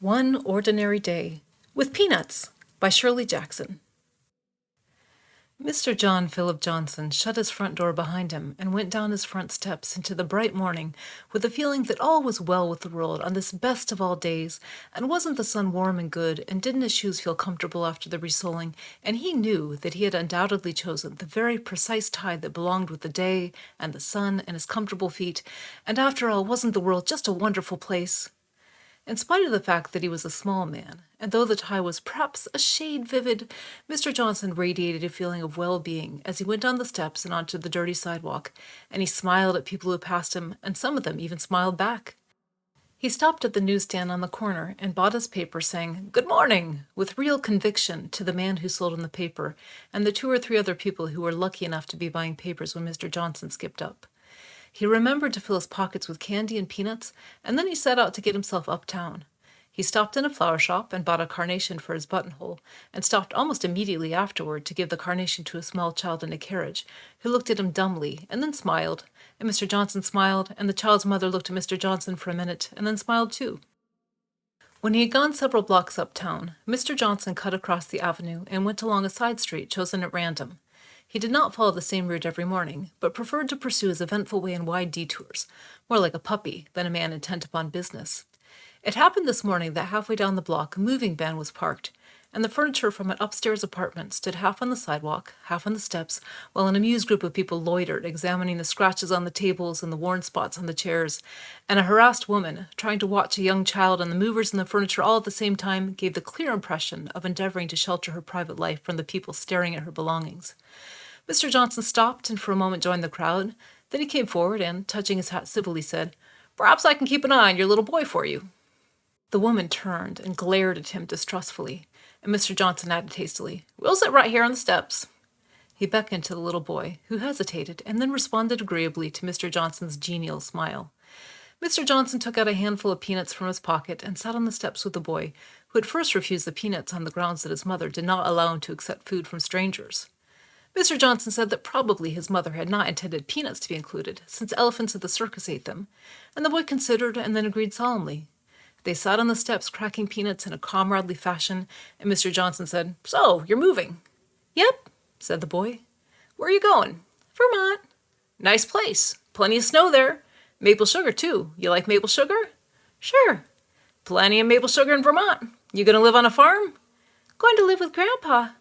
One Ordinary Day with Peanuts by Shirley Jackson. Mr. John Philip Johnson shut his front door behind him and went down his front steps into the bright morning with a feeling that all was well with the world on this best of all days, and wasn't the sun warm and good, and didn't his shoes feel comfortable after the resoling, and he knew that he had undoubtedly chosen the very precise tide that belonged with the day and the sun and his comfortable feet, and after all, wasn't the world just a wonderful place? In spite of the fact that he was a small man, and though the tie was perhaps a shade vivid, Mr. Johnson radiated a feeling of well-being as he went down the steps and onto the dirty sidewalk, and he smiled at people who passed him, and some of them even smiled back. He stopped at the newsstand on the corner and bought his paper, saying, "Good morning," with real conviction to the man who sold him the paper, and the 2 or 3 other people who were lucky enough to be buying papers when Mr. Johnson skipped up. He remembered to fill his pockets with candy and peanuts, and then he set out to get himself uptown. He stopped in a flower shop and bought a carnation for his buttonhole, and stopped almost immediately afterward to give the carnation to a small child in a carriage, who looked at him dumbly, and then smiled, and Mr. Johnson smiled, and the child's mother looked at Mr. Johnson for a minute, and then smiled too. When he had gone several blocks uptown, Mr. Johnson cut across the avenue and went along a side street chosen at random. He did not follow the same route every morning, but preferred to pursue his eventful way in wide detours, more like a puppy than a man intent upon business. It happened this morning that halfway down the block a moving van was parked, and the furniture from an upstairs apartment stood half on the sidewalk, half on the steps, while an amused group of people loitered, examining the scratches on the tables and the worn spots on the chairs, and a harassed woman, trying to watch a young child and the movers and the furniture all at the same time, gave the clear impression of endeavoring to shelter her private life from the people staring at her belongings. Mr. Johnson stopped and for a moment joined the crowd. Then he came forward and, touching his hat civilly, said, "Perhaps I can keep an eye on your little boy for you." The woman turned and glared at him distrustfully, and Mr. Johnson added hastily, "We'll sit right here on the steps." He beckoned to the little boy, who hesitated and then responded agreeably to Mr. Johnson's genial smile. Mr. Johnson took out a handful of peanuts from his pocket and sat on the steps with the boy, who had first refused the peanuts on the grounds that his mother did not allow him to accept food from strangers. Mr. Johnson said that probably his mother had not intended peanuts to be included, since elephants at the circus ate them, and the boy considered and then agreed solemnly. They sat on the steps cracking peanuts in a comradely fashion, and Mr. Johnson said, "So, you're moving?" "Yep," said the boy. "Where are you going?" "Vermont." "Nice place. Plenty of snow there. Maple sugar, too. You like maple sugar?" "Sure." "Plenty of maple sugar in Vermont. You gonna live on a farm?" "Going to live with Grandpa."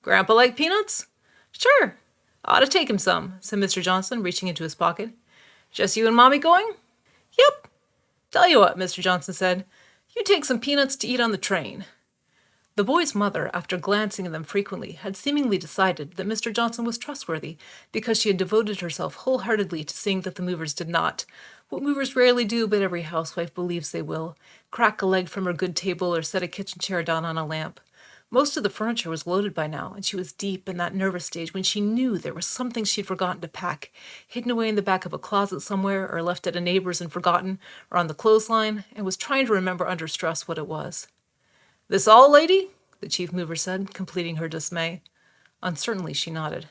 "Grandpa like peanuts?" "Sure. Ought to take him some," said Mr. Johnson, reaching into his pocket. "Just you and Mommy going?" "Yep." "Tell you what," Mr. Johnson said, "you take some peanuts to eat on the train." The boy's mother, after glancing at them frequently, had seemingly decided that Mr. Johnson was trustworthy, because she had devoted herself wholeheartedly to seeing that the movers did not, what movers rarely do but every housewife believes they will, crack a leg from her good table or set a kitchen chair down on a lamp. Most of the furniture was loaded by now, and she was deep in that nervous stage when she knew there was something she'd forgotten to pack, hidden away in the back of a closet somewhere, or left at a neighbor's and forgotten, or on the clothesline, and was trying to remember under stress what it was. "This all, lady?" the chief mover said, completing her dismay. Uncertainly, she nodded.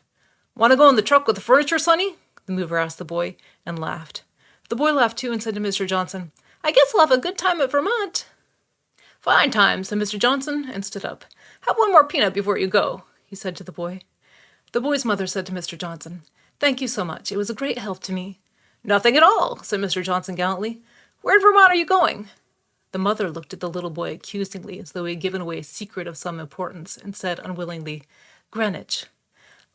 "Want to go in the truck with the furniture, sonny?" the mover asked the boy, and laughed. The boy laughed too and said to Mr. Johnson, "I guess I'll have a good time at Vermont." "Fine time," said Mr. Johnson, and stood up. "Have one more peanut before you go," he said to the boy. The boy's mother said to Mr. Johnson, "Thank you so much. It was a great help to me." "Nothing at all," said Mr. Johnson gallantly. "Where in Vermont are you going?" The mother looked at the little boy accusingly, as though he had given away a secret of some importance, and said unwillingly, "Greenwich."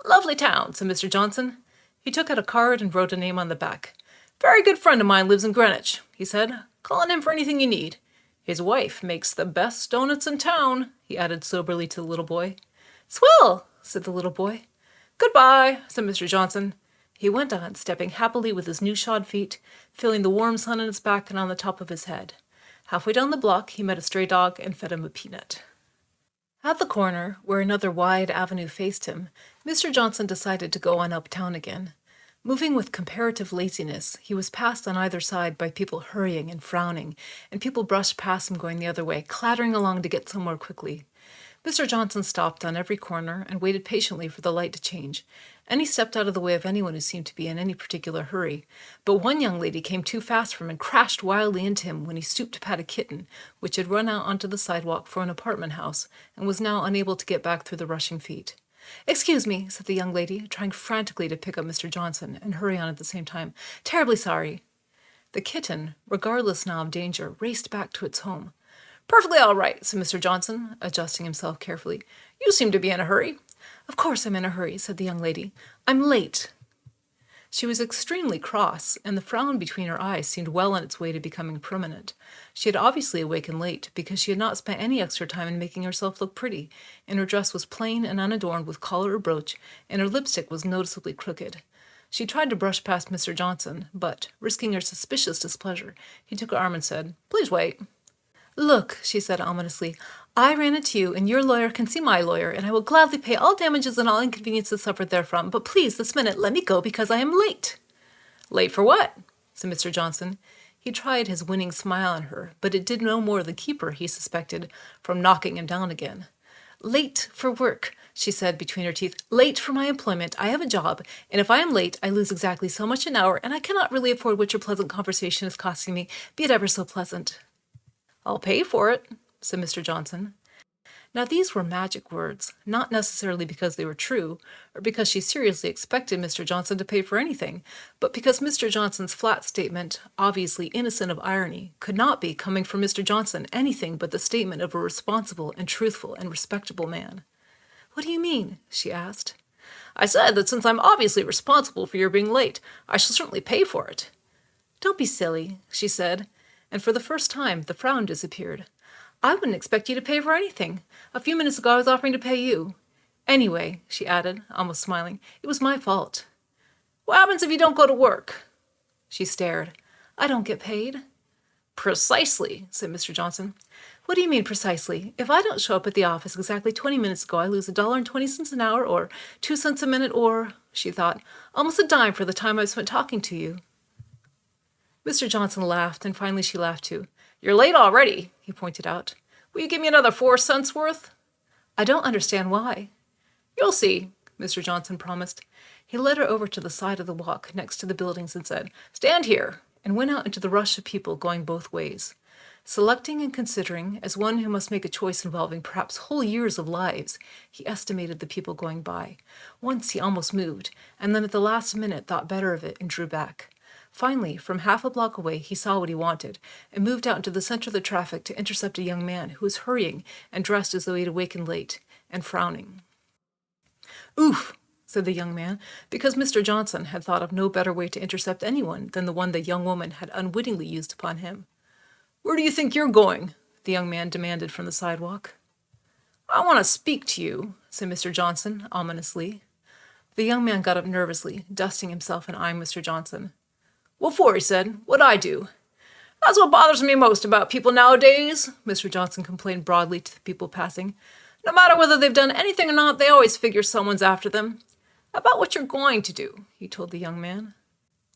"Lovely town," said Mr. Johnson. He took out a card and wrote a name on the back. "Very good friend of mine lives in Greenwich," he said. "Call on him for anything you need. His wife makes the best doughnuts in town," he added soberly to the little boy. "Swell," said the little boy. "Goodbye," said Mr. Johnson. He went on, stepping happily with his new shod feet, feeling the warm sun on his back and on the top of his head. Halfway down the block, he met a stray dog and fed him a peanut. At the corner, where another wide avenue faced him, Mr. Johnson decided to go on uptown again. Moving with comparative laziness, he was passed on either side by people hurrying and frowning, and people brushed past him going the other way, clattering along to get somewhere quickly. Mr. Johnson stopped on every corner and waited patiently for the light to change, and he stepped out of the way of anyone who seemed to be in any particular hurry. But one young lady came too fast for him and crashed wildly into him when he stooped to pat a kitten, which had run out onto the sidewalk for an apartment house and was now unable to get back through the rushing feet. "Excuse me," said the young lady, trying frantically to pick up Mr. Johnson and hurry on at the same time. "Terribly sorry." The kitten, regardless now of danger, raced back to its home. "Perfectly all right," said Mr. Johnson, adjusting himself carefully. "You seem to be in a hurry." "Of course I'm in a hurry," said the young lady. "I'm late." She was extremely cross, and the frown between her eyes seemed well on its way to becoming permanent. She had obviously awakened late, because she had not spent any extra time in making herself look pretty, and her dress was plain and unadorned with collar or brooch, and her lipstick was noticeably crooked. She tried to brush past Mr. Johnson, but, risking her suspicious displeasure, he took her arm and said, "Please wait." "Look," she said ominously, "I ran into you, and your lawyer can see my lawyer, and I will gladly pay all damages and all inconveniences suffered therefrom, but please, this minute, let me go, because I am late." "Late for what?" said Mr. Johnson. He tried his winning smile on her, but it did no more than keep her, he suspected, from knocking him down again. "Late for work," she said between her teeth. "Late for my employment. I have a job, and if I am late, I lose exactly so much an hour, and I cannot really afford what your pleasant conversation is costing me, be it ever so pleasant." "I'll pay for it," said Mr. Johnson. Now these were magic words, not necessarily because they were true, or because she seriously expected Mr. Johnson to pay for anything, but because Mr. Johnson's flat statement, obviously innocent of irony, could not be, coming from Mr. Johnson, anything but the statement of a responsible and truthful and respectable man. "What do you mean?" she asked. "I said that since I'm obviously responsible for your being late, I shall certainly pay for it." "Don't be silly," she said, and for the first time the frown disappeared. "I wouldn't expect you to pay for anything. A few minutes ago I was offering to pay you. Anyway," she added, almost smiling, "it was my fault." "What happens if you don't go to work?" She stared. "I don't get paid." "Precisely," said Mr. Johnson. "What do you mean, precisely? If I don't show up at the office exactly 20 minutes ago, I lose $1.20 an hour, or 2 cents a minute, or," she thought, "almost a dime for the time I've spent talking to you." Mr. Johnson laughed, and finally she laughed too. "You're late already," he pointed out. "Will you give me another 4 cents worth?" "I don't understand why." "You'll see," Mr. Johnson promised. He led her over to the side of the walk next to the buildings and said, "Stand here," and went out into the rush of people going both ways. Selecting and considering, as one who must make a choice involving perhaps whole years of lives, he estimated the people going by. Once he almost moved, and then at the last minute thought better of it and drew back. Finally, from half a block away, he saw what he wanted, and moved out into the center of the traffic to intercept a young man who was hurrying and dressed as though he had awakened late, and frowning. "Oof," said the young man, because Mr. Johnson had thought of no better way to intercept anyone than the one the young woman had unwittingly used upon him. "Where do you think you're going?" the young man demanded from the sidewalk. "I want to speak to you," said Mr. Johnson, ominously. The young man got up nervously, dusting himself and eyeing Mr. Johnson. "What for?" he said. "What'd I do?" "That's what bothers me most about people nowadays," Mr. Johnson complained broadly to the people passing. "No matter whether they've done anything or not, they always figure someone's after them. About what you're going to do," he told the young man.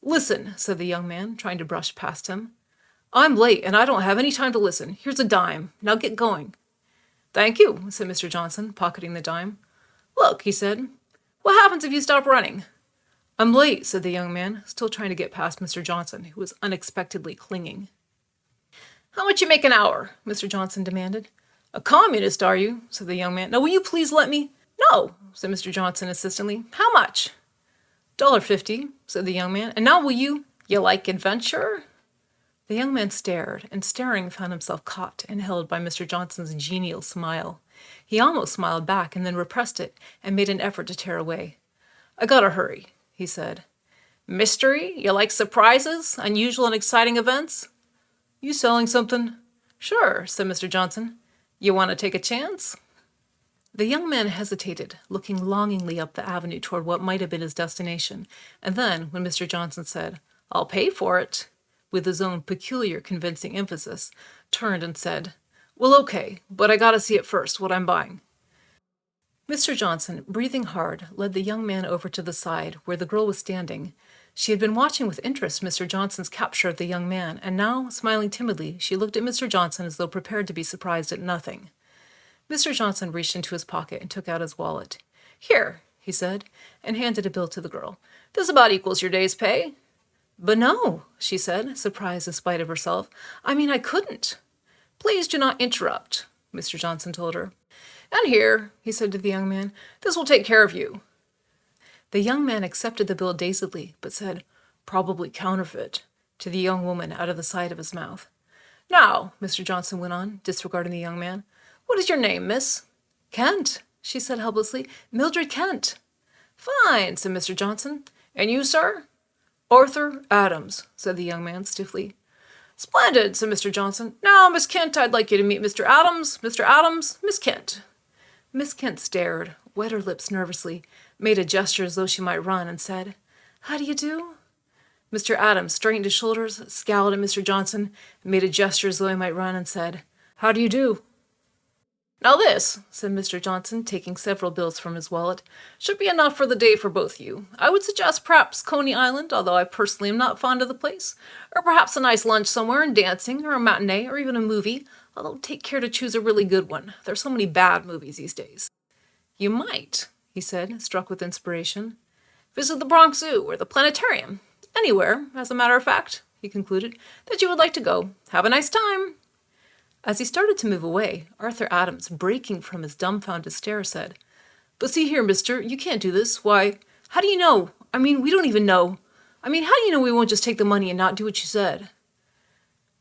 "Listen," said the young man, trying to brush past him. "I'm late, and I don't have any time to listen. Here's a dime. Now get going." "Thank you," said Mr. Johnson, pocketing the dime. "Look," he said, "what happens if you stop running?" "I'm late," said the young man, still trying to get past Mr. Johnson, who was unexpectedly clinging. "How much you make an hour?" Mr. Johnson demanded. "A communist, are you?" said the young man. "Now will you please let me—" "No," said Mr. Johnson insistently. "How much?" $1.50, said the young man. "And now will you—" "You like adventure?" The young man stared, and staring found himself caught and held by Mr. Johnson's genial smile. He almost smiled back and then repressed it and made an effort to tear away. "I gotta hurry," he said. "Mystery? You like surprises? Unusual and exciting events?" "You selling something?" "Sure," said Mr. Johnson. "You want to take a chance?" The young man hesitated, looking longingly up the avenue toward what might have been his destination, and then, when Mr. Johnson said, "I'll pay for it," with his own peculiar convincing emphasis, turned and said, "Well, okay, but I gotta see it first, what I'm buying." Mr. Johnson, breathing hard, led the young man over to the side where the girl was standing. She had been watching with interest Mr. Johnson's capture of the young man, and now, smiling timidly, she looked at Mr. Johnson as though prepared to be surprised at nothing. Mr. Johnson reached into his pocket and took out his wallet. "Here," he said, and handed a bill to the girl. "This about equals your day's pay." "But no," she said, surprised in spite of herself. "I mean, I couldn't." "Please do not interrupt," Mr. Johnson told her. "And here," he said to the young man, "this will take care of you." The young man accepted the bill dazedly, but said, "Probably counterfeit," to the young woman out of the side of his mouth. "Now," Mr. Johnson went on, disregarding the young man, "what is your name, miss?" "Kent," she said helplessly. "Mildred Kent." "Fine," said Mr. Johnson. "And you, sir?" "Arthur Adams," said the young man stiffly. "Splendid," said Mr. Johnson. "Now, Miss Kent, I'd like you to meet Mr. Adams. Mr. Adams, Miss Kent." Miss Kent stared, wet her lips nervously, made a gesture as though she might run, and said, "How do you do?" Mr. Adams straightened his shoulders, scowled at Mr. Johnson, made a gesture as though he might run, and said, "How do you do?" "Now this," said Mr. Johnson, taking several bills from his wallet, "should be enough for the day for both you. I would suggest perhaps Coney Island, although I personally am not fond of the place, or perhaps a nice lunch somewhere and dancing, or a matinee, or even a movie, although take care to choose a really good one. There are so many bad movies these days." "You might," he said, struck with inspiration, "visit the Bronx Zoo or the Planetarium. Anywhere, as a matter of fact," he concluded, "that you would like to go. Have a nice time." As he started to move away, Arthur Adams, breaking from his dumbfounded stare, said, "But see here, mister, you can't do this. Why, how do you know? I mean, we don't even know. How do you know we won't just take the money and not do what you said?"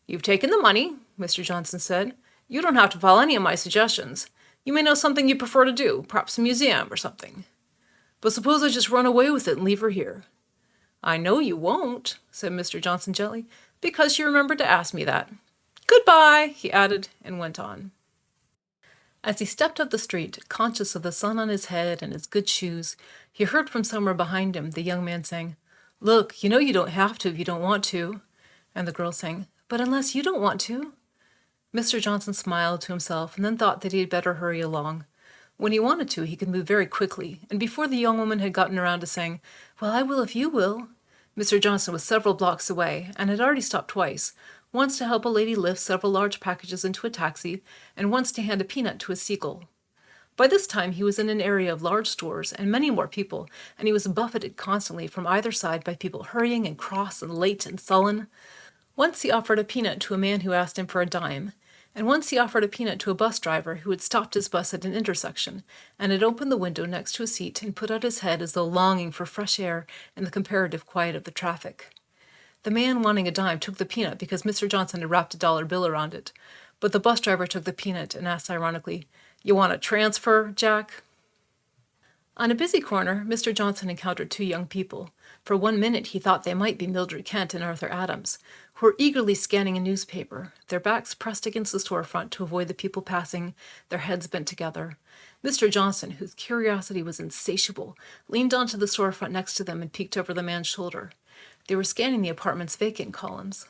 "You've taken the money," Mr. Johnson said. "You don't have to follow any of my suggestions. You may know something you prefer to do, perhaps a museum or something." "But suppose I just run away with it and leave her here?" "I know you won't," said Mr. Johnson gently, "because you remembered to ask me that. Goodbye," he added, and went on. As he stepped up the street, conscious of the sun on his head and his good shoes, he heard from somewhere behind him the young man saying, "Look, you know you don't have to if you don't want to," and the girl saying, "But unless you don't want to." Mr. Johnson smiled to himself and then thought that he had better hurry along. When he wanted to, he could move very quickly, and before the young woman had gotten around to saying, "Well, I will if you will," Mr. Johnson was several blocks away and had already stopped twice, once to help a lady lift several large packages into a taxi, and once to hand a peanut to a seagull. By this time he was in an area of large stores and many more people, and he was buffeted constantly from either side by people hurrying and cross and late and sullen. Once he offered a peanut to a man who asked him for a dime, and once he offered a peanut to a bus driver who had stopped his bus at an intersection and had opened the window next to his seat and put out his head as though longing for fresh air and the comparative quiet of the traffic. The man wanting a dime took the peanut because Mr. Johnson had wrapped a dollar bill around it, but the bus driver took the peanut and asked ironically, "You want a transfer, Jack?" On a busy corner, Mr. Johnson encountered two young people. For 1 minute he thought they might be Mildred Kent and Arthur Adams, who were eagerly scanning a newspaper, their backs pressed against the storefront to avoid the people passing, their heads bent together. Mr. Johnson, whose curiosity was insatiable, leaned onto the storefront next to them and peeked over the man's shoulder. They were scanning the apartment's vacant columns.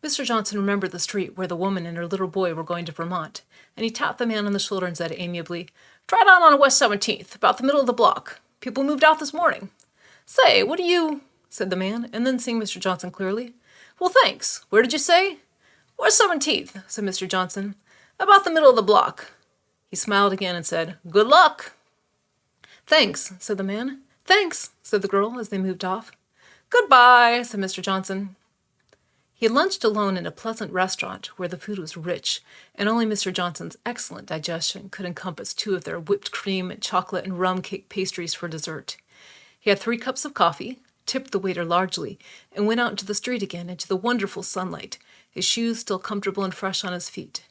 Mr. Johnson remembered the street where the woman and her little boy were going to Vermont, and he tapped the man on the shoulder and said amiably, "Try down on West 17th, about the middle of the block. People moved out this morning." "Say, what do you—" said the man, and then seeing Mr. Johnson clearly, "Well, thanks. Where did you say?" "West 17th, said Mr. Johnson. "About the middle of the block." He smiled again and said, "Good luck." "Thanks," said the man. "Thanks," said the girl as they moved off. "Goodbye," said Mr. Johnson. He had lunched alone in a pleasant restaurant where the food was rich, and only Mr. Johnson's excellent digestion could encompass 2 of their whipped cream and chocolate and rum cake pastries for dessert. He had 3 cups of coffee, tipped the waiter largely, and went out into the street again into the wonderful sunlight, his shoes still comfortable and fresh on his feet.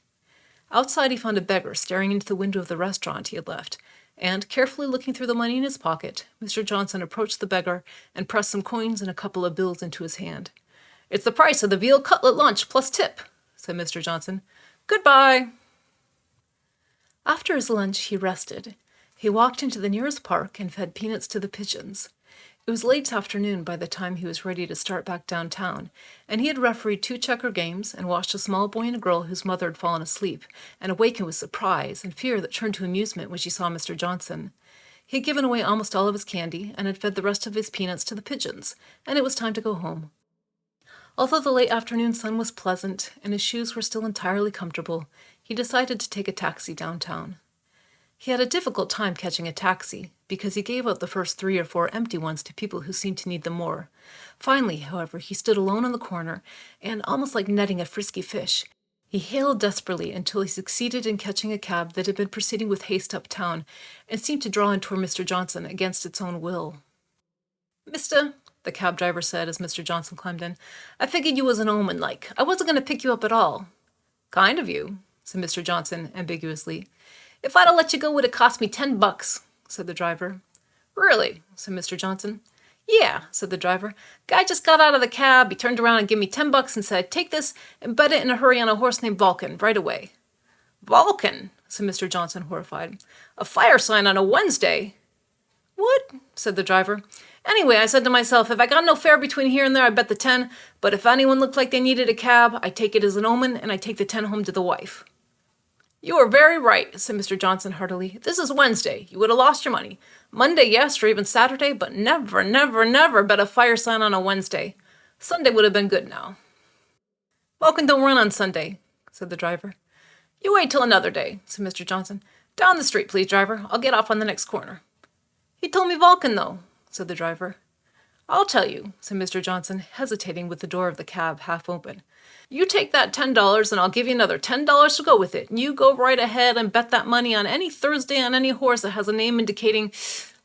Outside he found a beggar staring into the window of the restaurant he had left, and, carefully looking through the money in his pocket, Mr. Johnson approached the beggar and pressed some coins and a couple of bills into his hand. "It's the price of the veal cutlet lunch plus tip," said Mr. Johnson. "Goodbye." After his lunch he rested. He walked into the nearest park and fed peanuts to the pigeons. It was late afternoon by the time he was ready to start back downtown, and he had refereed 2 checker games and watched a small boy and a girl whose mother had fallen asleep and awakened with surprise and fear that turned to amusement when she saw Mr. Johnson. He had given away almost all of his candy and had fed the rest of his peanuts to the pigeons, and it was time to go home. Although the late afternoon sun was pleasant and his shoes were still entirely comfortable, he decided to take a taxi downtown. He had a difficult time catching a taxi, because he gave out the first 3 or 4 empty ones to people who seemed to need them more. Finally, however, he stood alone on the corner, and, almost like netting a frisky fish, he hailed desperately until he succeeded in catching a cab that had been proceeding with haste uptown, and seemed to draw in toward Mr. Johnson against its own will. "Mister," the cab driver said as Mr. Johnson climbed in, "I figured you was an omen, like. I wasn't going to pick you up at all." "Kind of you," said Mr. Johnson ambiguously. "If I'd have let you go, it would have cost me $10, said the driver. "Really?" said Mr. Johnson. "Yeah," said the driver. "Guy just got out of the cab. He turned around and gave me $10 and said, 'Take this and bet it in a hurry on a horse named Vulcan right away.'" "Vulcan?" said Mr. Johnson, horrified. "A fire sign on a Wednesday?" "What?" said the driver. "Anyway, I said to myself, if I got no fare between here and there, I bet the 10, but if anyone looked like they needed a cab, I take it as an omen, and I take the 10 home to the wife." "You are very right," said Mr. Johnson heartily. "This is Wednesday. You would have lost your money. Monday, yes, or even Saturday, but never, never, never bet a fire sign on a Wednesday. Sunday would have been good now." "Vulcan don't run on Sunday," said the driver. "You wait till another day," said Mr. Johnson. "Down the street, please, driver. I'll get off on the next corner." "He told me Vulcan, though," said the driver. "I'll tell you," said Mr. Johnson, hesitating with the door of the cab half open. "You take that $10 and I'll give you another $10 to go with it. And you go right ahead and bet that money on any Thursday on any horse that has a name indicating,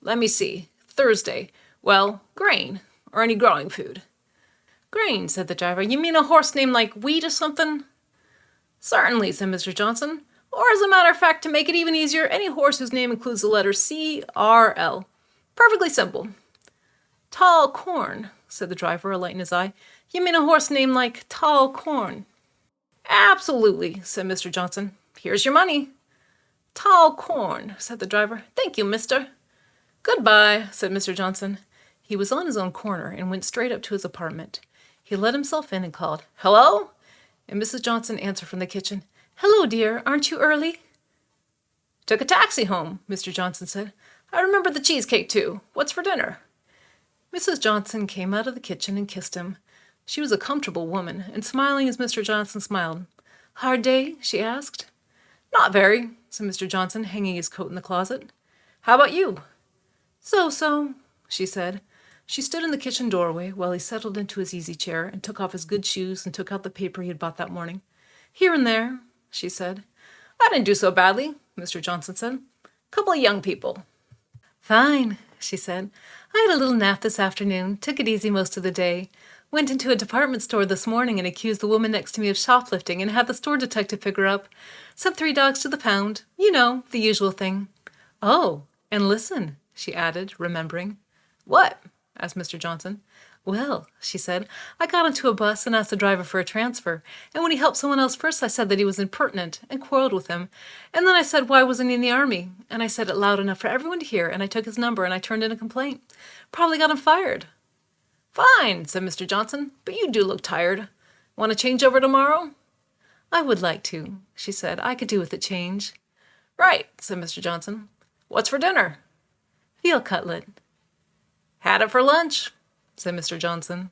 let me see, Thursday. Well, grain, or any growing food." "Grain," said the driver. "You mean a horse named like wheat or something?" "Certainly," said Mr. Johnson. "Or as a matter of fact, to make it even easier, any horse whose name includes the letter C-R-L. Perfectly simple." "Tall corn," said the driver, a light in his eye. "You mean a horse named like Tall Corn?" "Absolutely," said Mr. Johnson. "Here's your money." "Tall Corn," said the driver. "Thank you, mister." "Goodbye," said Mr. Johnson. He was on his own corner and went straight up to his apartment. He let himself in and called, "Hello?" And Mrs. Johnson answered from the kitchen, "Hello, dear. Aren't you early?" "Took a taxi home," Mr. Johnson said. "I remember the cheesecake, too. What's for dinner?" Mrs. Johnson came out of the kitchen and kissed him. She was a comfortable woman, and smiling as Mr. Johnson smiled. "Hard day?" she asked. "Not very," said Mr. Johnson, hanging his coat in the closet. "How about you?" "So-so," she said. She stood in the kitchen doorway while he settled into his easy chair and took off his good shoes and took out the paper he had bought that morning. "Here and there," she said. "I didn't do so badly," Mr. Johnson said. "Couple of young people." "Fine," she said. "I had a little nap this afternoon, took it easy most of the day. Went into a department store this morning and accused the woman next to me of shoplifting and had the store detective pick her up. Sent 3 dogs to the pound. You know, the usual thing." "Oh, and listen," she added, remembering. "What?" asked Mr. Johnson. "Well," she said, "I got into a bus and asked the driver for a transfer, and when he helped someone else first I said that he was impertinent and quarreled with him, and then I said why wasn't he in the army, and I said it loud enough for everyone to hear, and I took his number and I turned in a complaint. Probably got him fired." "Fine," said Mr. Johnson, "but you do look tired. Want to change over tomorrow?" "I would like to," she said. "I could do with a change." "Right," said Mr. Johnson. "What's for dinner?" "Veal cutlet." "Had it for lunch," said Mr. Johnson.